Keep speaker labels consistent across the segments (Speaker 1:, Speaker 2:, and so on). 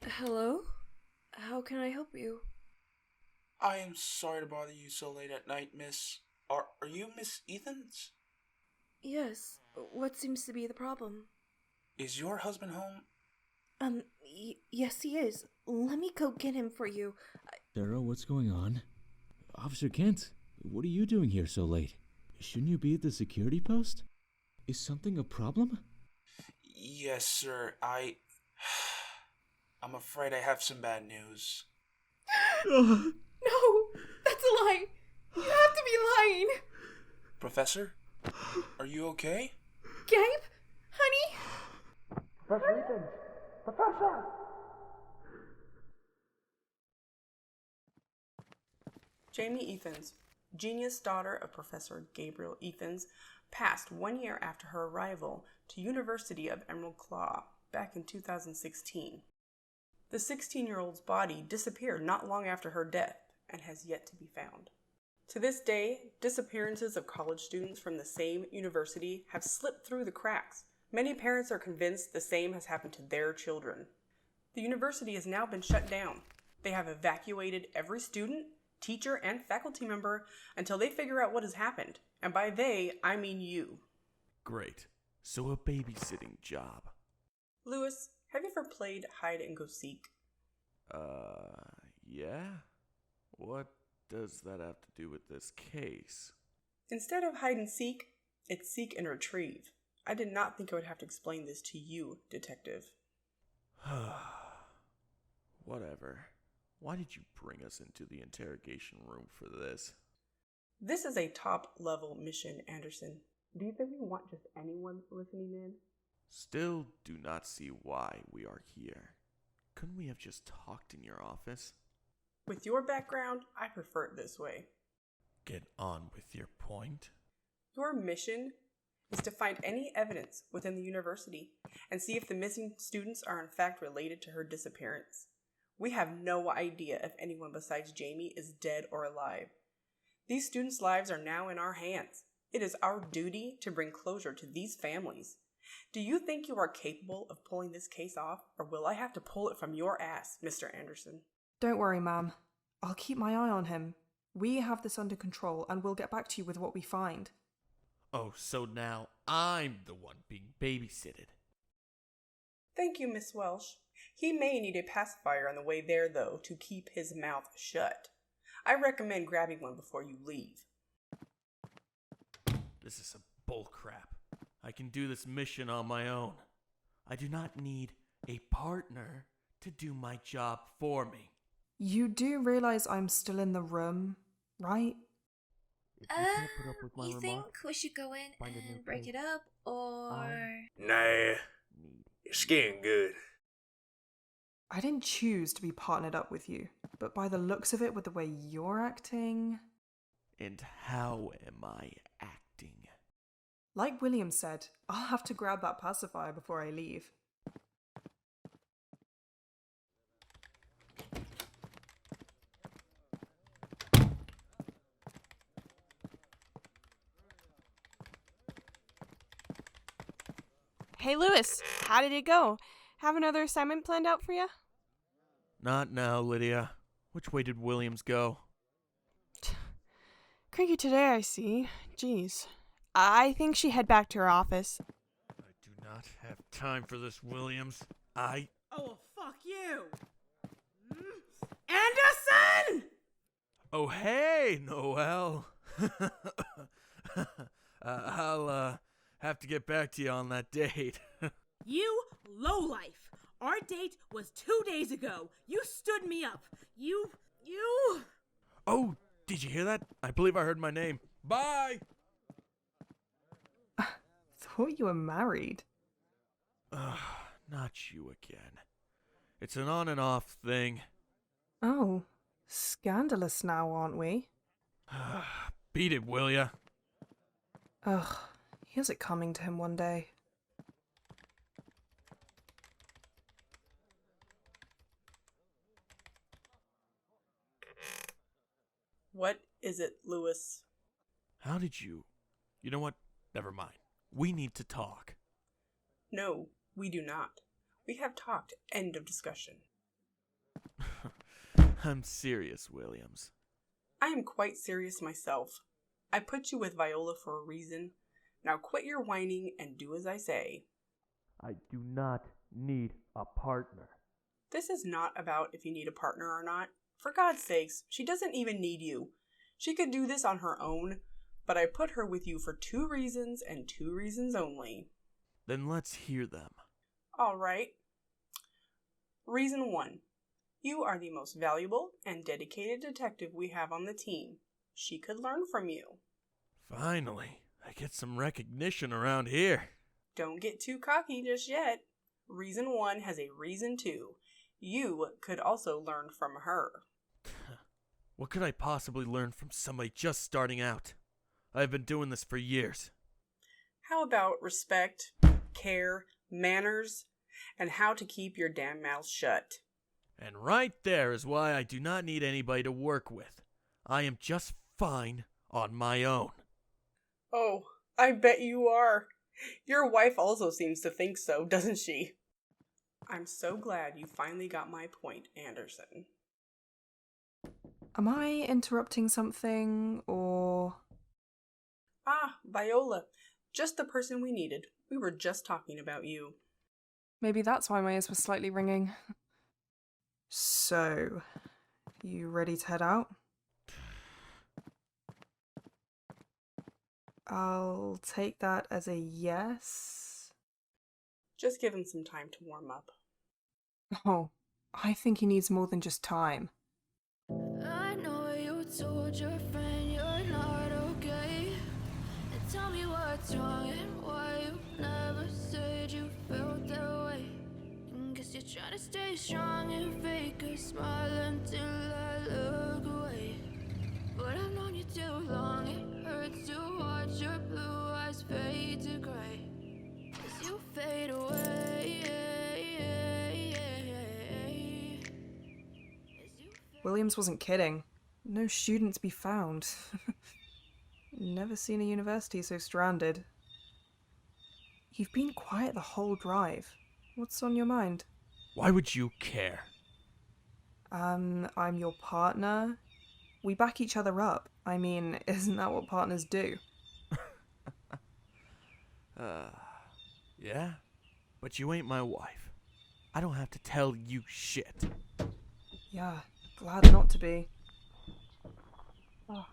Speaker 1: Hello? How can I help you?
Speaker 2: I am sorry to bother you so late at night, miss. Are you Miss Ethans?
Speaker 1: Yes. What seems to be the problem?
Speaker 2: Is your husband home?
Speaker 1: Yes he is. Let me go get him for you.
Speaker 3: Sarah, what's going on? Officer Kent, what are you doing here so late? Shouldn't you be at the security post? Is something a problem?
Speaker 2: Yes, sir. I'm afraid I have some bad news.
Speaker 1: No! That's a lie! You have to be lying!
Speaker 2: Professor? Are you okay?
Speaker 1: Gabe? Honey?
Speaker 2: Professor Ethans! Professor!
Speaker 4: Jamie Ethans, genius daughter of Professor Gabriel Ethans, passed 1 year after her arrival to University of Emerald Claw back in 2016. The 16-year-old's body disappeared not long after her death and has yet to be found. To this day, disappearances of college students from the same university have slipped through the cracks. Many parents are convinced the same has happened to their children. The university has now been shut down. They have evacuated every student, teacher, and faculty member until they figure out what has happened. And by they, I mean you.
Speaker 5: Great. So a babysitting job.
Speaker 4: Lewis, have you ever played hide and go seek?
Speaker 5: Yeah? What does that have to do with this case?
Speaker 4: Instead of hide and seek, it's seek and retrieve. I did not think I would have to explain this to you, detective.
Speaker 5: Whatever. Why did you bring us into the interrogation room for this?
Speaker 4: This is a top-level mission, Anderson. Do you think we want just anyone listening in?
Speaker 5: Still do not see why we are here. Couldn't we have just talked in your office?
Speaker 4: With your background, I prefer it this way.
Speaker 5: Get on with your point.
Speaker 4: Your mission is to find any evidence within the university and see if the missing students are in fact related to her disappearance. We have no idea if anyone besides Jamie is dead or alive. These students' lives are now in our hands. It is our duty to bring closure to these families. Do you think you are capable of pulling this case off, or will I have to pull it from your ass, Mr. Anderson?
Speaker 6: Don't worry, ma'am. I'll keep my eye on him. We have this under control, and we'll get back to you with what we find.
Speaker 5: Oh, so now I'm the one being babysitted.
Speaker 4: Thank you, Miss Welsh. He may need a pacifier on the way there, though, to keep his mouth shut. I recommend grabbing one before you leave.
Speaker 5: This is some bullcrap. I can do this mission on my own. I do not need a partner to do my job for me.
Speaker 6: You do realize I'm still in the room, right?
Speaker 5: If you can't put up with my
Speaker 7: you
Speaker 5: remarks,
Speaker 7: think we should go in
Speaker 5: find a new
Speaker 7: and break
Speaker 5: place.
Speaker 7: it up, or...
Speaker 8: Nah, your skin good.
Speaker 6: I didn't choose to be partnered up with you, but by the looks of it, with the way you're acting...
Speaker 5: And how am I acting?
Speaker 6: Like William said, I'll have to grab that pacifier before I leave.
Speaker 9: Hey Lewis, how did it go? Have another assignment planned out for you?
Speaker 5: Not now, Lydia. Which way did Williams go?
Speaker 9: Cranky today, I see. Jeez. I think she head back to her office.
Speaker 5: I do not have time for this, Williams.
Speaker 10: Oh, well, fuck you! Anderson!
Speaker 5: Oh, hey, Noel. I'll have to get back to you on that date.
Speaker 10: You lowlife! Our date was 2 days ago. You stood me up. You...
Speaker 5: Oh, did you hear that? I believe I heard my name. Bye!
Speaker 6: Thought you were married.
Speaker 5: Not you again. It's an on and off thing.
Speaker 6: Oh, scandalous now, aren't we?
Speaker 5: Beat it, will ya?
Speaker 6: Ugh, here's it coming to him one day.
Speaker 4: What is it, Lewis?
Speaker 5: How did you... You know what? Never mind. We need to talk.
Speaker 4: No, we do not. We have talked. End of discussion.
Speaker 5: I'm serious, Williams.
Speaker 4: I am quite serious myself. I put you with Viola for a reason. Now quit your whining and do as I say.
Speaker 5: I do not need a partner.
Speaker 4: This is not about if you need a partner or not. For God's sakes, she doesn't even need you. She could do this on her own, but I put her with you for 2 reasons and 2 reasons only.
Speaker 5: Then let's hear them.
Speaker 4: All right. Reason 1. You are the most valuable and dedicated detective we have on the team. She could learn from you.
Speaker 5: Finally, I get some recognition around here.
Speaker 4: Don't get too cocky just yet. Reason 1 has a reason 2. You could also learn from her.
Speaker 5: What could I possibly learn from somebody just starting out? I've been doing this for years.
Speaker 4: How about respect, care, manners, and how to keep your damn mouth shut?
Speaker 5: And right there is why I do not need anybody to work with. I am just fine on my own.
Speaker 4: Oh, I bet you are. Your wife also seems to think so, doesn't she? I'm so glad you finally got my point, Anderson.
Speaker 6: Am I interrupting something, or...
Speaker 4: Ah, Viola. Just the person we needed. We were just talking about you.
Speaker 6: Maybe that's why my ears were slightly ringing. So, you ready to head out? I'll take that as a yes.
Speaker 4: Just give him some time to warm up.
Speaker 6: Oh, I think he needs more than just time.
Speaker 11: I know you told your friend you're not okay. And tell me what's wrong and why you never said you felt that way. And guess you're trying to stay strong and fake a smile until I look away. But I've known you too long, it hurts to watch your blue eyes fade to gray as you fade away.
Speaker 6: Williams wasn't kidding. No student to be found. Never seen a university so stranded. You've been quiet the whole drive. What's on your mind?
Speaker 5: Why would you care?
Speaker 6: I'm your partner. We back each other up. I mean, isn't that what partners do?
Speaker 5: Yeah? But you ain't my wife. I don't have to tell you shit.
Speaker 6: Yeah, glad not to be. Oh,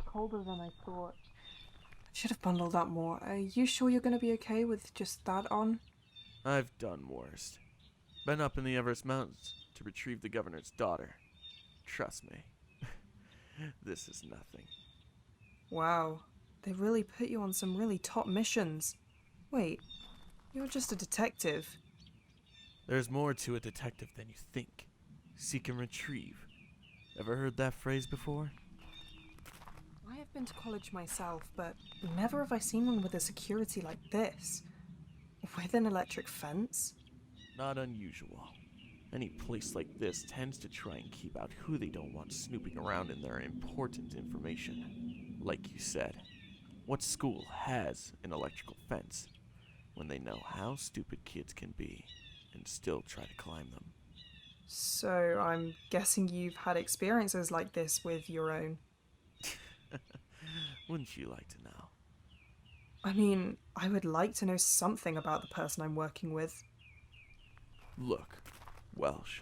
Speaker 6: colder than I thought. I should have bundled up more. Are you sure you're going to be okay with just that on?
Speaker 5: I've done worse. Been up in the Everest Mountains to retrieve the governor's daughter. Trust me. This is nothing.
Speaker 6: Wow, they really put you on some really top missions. Wait, you're just a detective.
Speaker 5: There's more to a detective than you think. Seek and retrieve. Ever heard that phrase before?
Speaker 6: I have been to college myself, but never have I seen one with a security like this. With an electric fence?
Speaker 5: Not unusual. Any place like this tends to try and keep out who they don't want snooping around in their important information. Like you said, what school has an electrical fence when they know how stupid kids can be and still try to climb them?
Speaker 6: So I'm guessing you've had experiences like this with your own.
Speaker 5: Wouldn't you like to know?
Speaker 6: I mean, I would like to know something about the person I'm working with.
Speaker 5: Look, Welsh,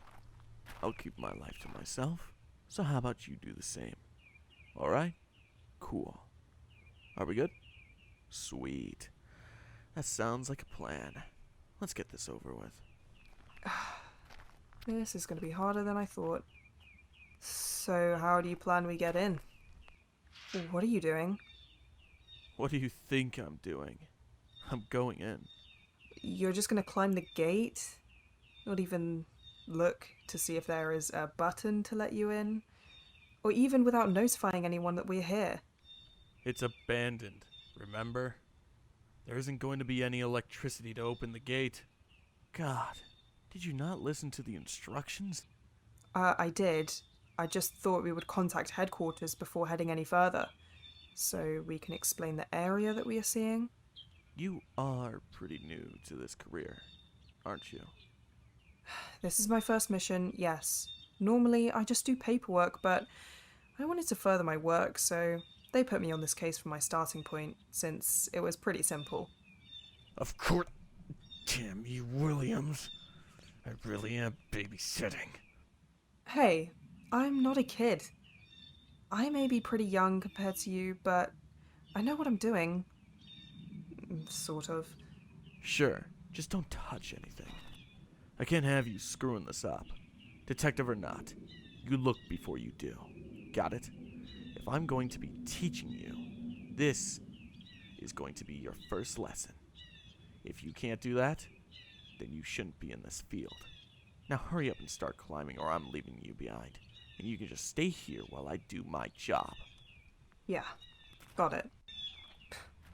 Speaker 5: I'll keep my life to myself, so how about you do the same? Alright? Cool. Are we good? Sweet. That sounds like a plan. Let's get this over with.
Speaker 6: This is going to be harder than I thought. So how do you plan we get in? What are you doing?
Speaker 5: What do you think I'm doing? I'm going in.
Speaker 6: You're just going to climb the gate? Not even look to see if there is a button to let you in? Or even without notifying anyone that we're here?
Speaker 5: It's abandoned, remember? There isn't going to be any electricity to open the gate. God, did you not listen to the instructions?
Speaker 6: I did. I just thought we would contact headquarters before heading any further, so we can explain the area that we are seeing.
Speaker 5: You are pretty new to this career, aren't you?
Speaker 6: This is my first mission, yes. Normally, I just do paperwork, but I wanted to further my work, so they put me on this case for my starting point, since it was pretty simple.
Speaker 5: Of course. Damn you, Williams. I really am babysitting.
Speaker 6: Hey, I'm not a kid. I may be pretty young compared to you, but I know what I'm doing. Sort of.
Speaker 5: Sure, just don't touch anything. I can't have you screwing this up. Detective or not, you look before you do. Got it? If I'm going to be teaching you, this is going to be your first lesson. If you can't do that, then you shouldn't be in this field. Now hurry up and start climbing or I'm leaving you behind. And you can just stay here while I do my job.
Speaker 6: Yeah, got it.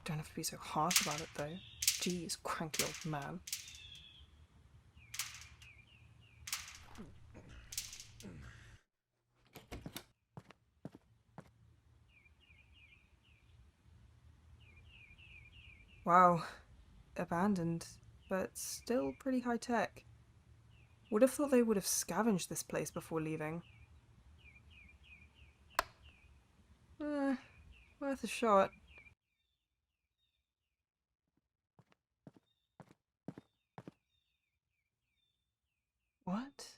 Speaker 6: Don't have to be so harsh about it, though. Jeez, cranky old man. Wow, abandoned, but still pretty high-tech. Would have thought they would have scavenged this place before leaving. Worth a shot. What?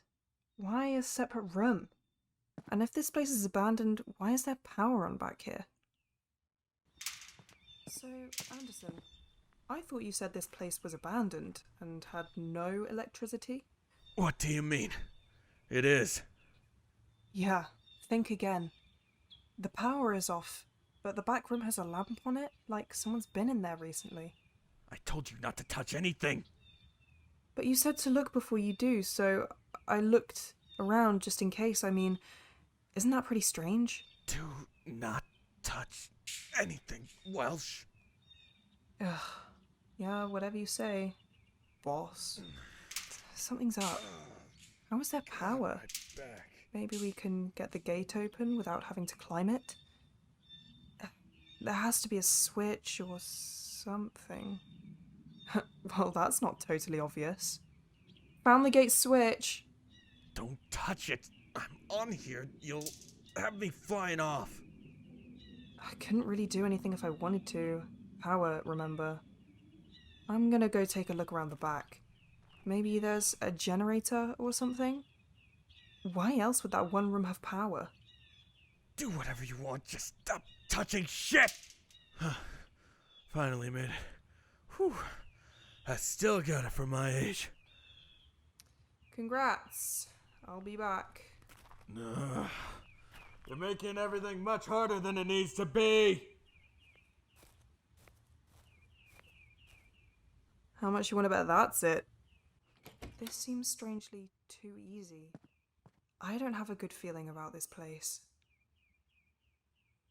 Speaker 6: Why a separate room? And if this place is abandoned, why is there power on back here? So, Anderson, I thought you said this place was abandoned and had no electricity?
Speaker 5: What do you mean? It is.
Speaker 6: Yeah, think again. The power is off, but the back room has a lamp on it, like someone's been in there recently.
Speaker 5: I told you not to touch anything.
Speaker 6: But you said to look before you do, so I looked around just in case. I mean, isn't that pretty strange?
Speaker 5: Do not touch anything, Welsh.
Speaker 6: Ugh. Yeah, whatever you say, boss. Something's up. How is there power? Maybe we can get the gate open without having to climb it? There has to be a switch or something. Well, that's not totally obvious. Found the gate switch.
Speaker 5: Don't touch it. I'm on here. You'll have me flying off.
Speaker 6: I couldn't really do anything if I wanted to. Power, remember. I'm gonna go take a look around the back. Maybe there's a generator or something? Why else would that one room have power?
Speaker 5: Do whatever you want, just stop touching shit! Finally made it. Whew. I still got it for my age.
Speaker 6: Congrats. I'll be back.
Speaker 5: You're making everything much harder than it needs to be!
Speaker 6: How much you want to bet that's it? This seems strangely too easy. I don't have a good feeling about this place.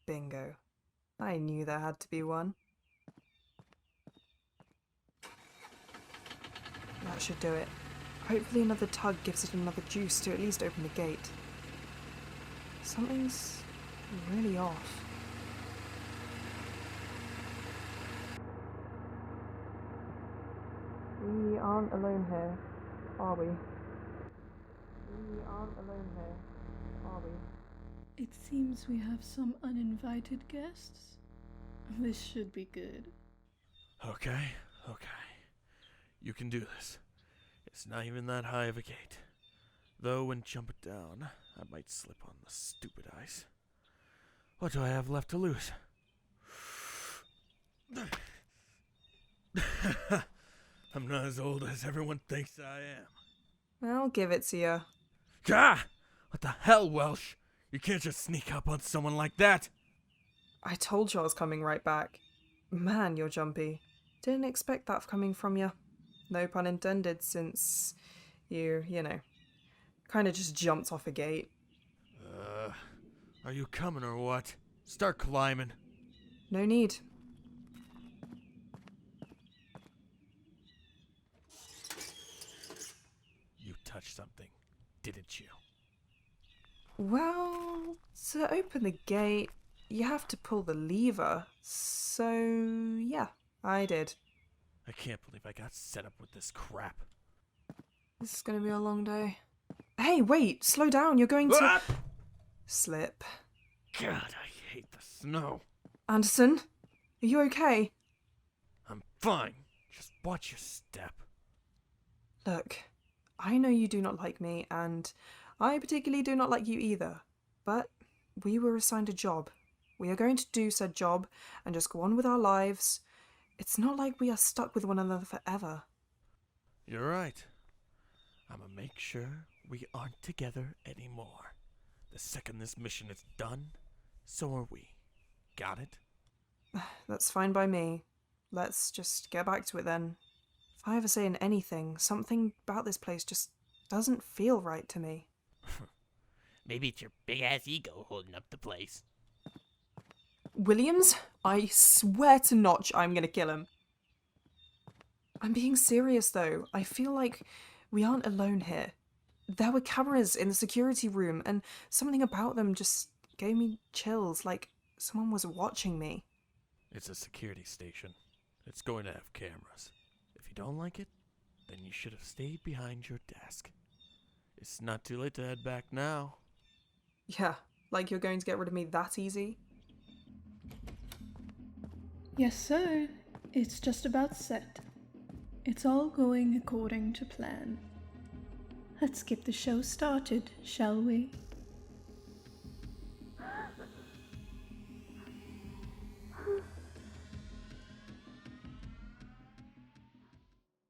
Speaker 6: Bingo. I knew there had to be one. That should do it. Hopefully another tug gives it another juice to at least open the gate. Something's really off. We aren't alone here, are we? We aren't alone here, are we?
Speaker 1: It seems we have some uninvited guests. This should be good.
Speaker 5: Okay. You can do this. It's not even that high of a gate. Though when jumping down, I might slip on the stupid ice. What do I have left to lose? I'm not as old as everyone thinks I am.
Speaker 6: I'll give it to you.
Speaker 5: Ah! What the hell, Welsh? You can't just sneak up on someone like that.
Speaker 6: I told you I was coming right back. Man, you're jumpy. Didn't expect that coming from you. No pun intended, since you know, kind of just jumped off a gate.
Speaker 5: Are you coming or what? Start climbing.
Speaker 6: No need.
Speaker 5: You touched something, didn't you?
Speaker 6: Well, to open the gate, you have to pull the lever. So, yeah, I did.
Speaker 5: I can't believe I got set up with this crap.
Speaker 6: This is gonna be a long day. Hey, wait! Slow down, you're going to... slip.
Speaker 5: God, I hate the snow.
Speaker 6: Anderson? Are you okay?
Speaker 5: I'm fine. Just watch your step.
Speaker 6: Look, I know you do not like me, and I particularly do not like you either. But we were assigned a job. We are going to do said job and just go on with our lives. It's not like we are stuck with one another forever.
Speaker 5: You're right. I'ma make sure we aren't together anymore. The second this mission is done, so are we. Got it?
Speaker 6: That's fine by me. Let's just get back to it then. If I ever say in anything, something about this place just doesn't feel right to me.
Speaker 12: Maybe it's your big-ass ego holding up the place.
Speaker 6: Williams, I swear to Notch I'm gonna kill him. I'm being serious though. I feel like we aren't alone here. There were cameras in the security room and something about them just gave me chills, like someone was watching me.
Speaker 5: It's a security station. It's going to have cameras. If you don't like it, then you should have stayed behind your desk. It's not too late to head back now.
Speaker 6: Yeah, like you're going to get rid of me that easy?
Speaker 1: Yes, sir. It's just about set. It's all going according to plan. Let's get the show started, shall we?